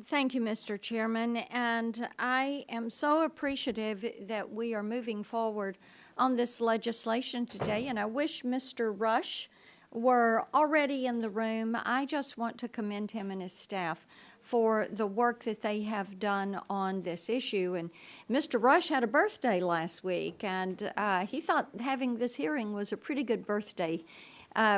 Thank you, Mr. Chairman, and I am so appreciative that we are moving forward on this legislation today, and I wish Mr. Rush were already in the room. I just want to commend him and his staff for the work that they have done on this issue. And Mr. Rush had a birthday last week, and he thought having this hearing was a pretty good birthday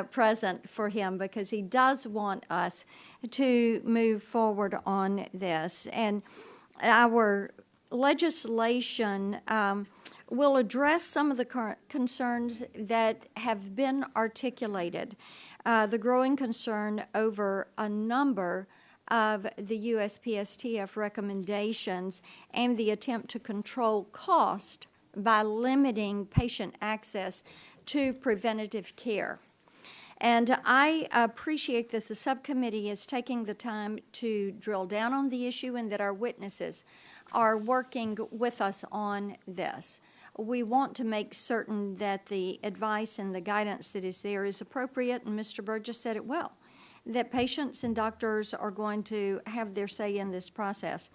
present for him, because he does want us to move forward on this. And our legislation will address some of the current concerns that have been articulated. The growing concern over a number of the USPSTF recommendations and the attempt to control cost by limiting patient access to preventative care. And I appreciate that the subcommittee is taking the time to drill down on the issue and that our witnesses are working with us on this. We want to make certain that the advice and the guidance that is there is appropriate, and Mr. Burgess said it well, that patients and doctors are going to have their say in this process.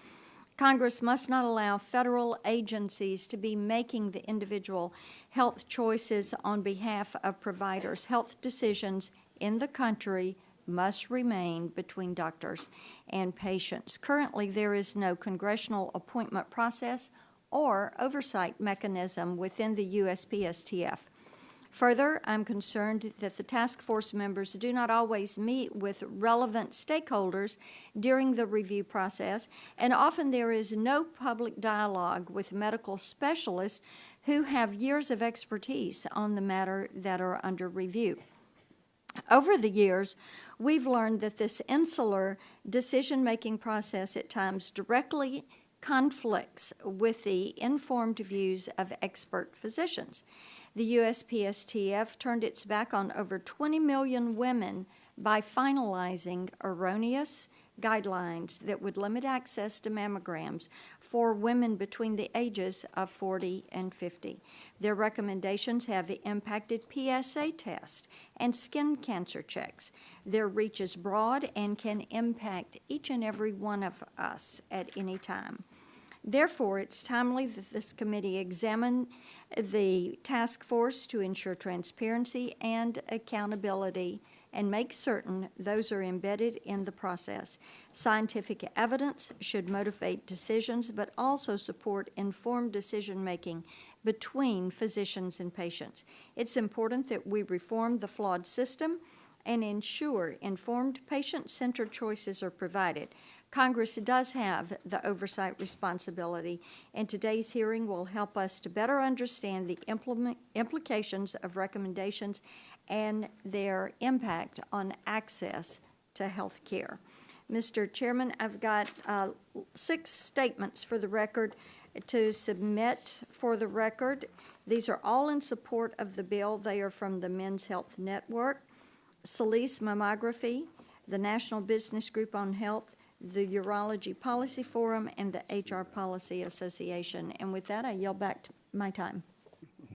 Congress must not allow federal agencies to be making the individual health choices on behalf of providers. Health decisions in the country must remain between doctors and patients. Currently, there is no congressional appointment process or oversight mechanism within the USPSTF. Further, I'm concerned that the task force members do not always meet with relevant stakeholders during the review process, and often there is no public dialogue with medical specialists who have years of expertise on the matter that are under review. Over the years, we've learned that this insular decision-making process at times directly conflicts with the informed views of expert physicians. The USPSTF turned its back on over 20 million women by finalizing erroneous guidelines that would limit access to mammograms for women between the ages of 40 and 50. Their recommendations have impacted PSA tests and skin cancer checks. Their reach is broad and can impact each and every one of us at any time. Therefore, it's timely that this committee examine the task force to ensure transparency and accountability and make certain those are embedded in the process. Scientific evidence should motivate decisions, but also support informed decision-making between physicians and patients. It's important that we reform the flawed system and ensure informed patient-centered choices are provided. Congress does have the oversight responsibility, and today's hearing will help us to better understand the implications of recommendations and their impact on access to health care. Mr. Chairman, I've got 6 statements for the record to submit for the record. These are all in support of the bill. They are from the Men's Health Network, Solis Mammography, the National Business Group on Health, the Urology Policy Forum, and the HR Policy Association. And with that, I yield back to my time.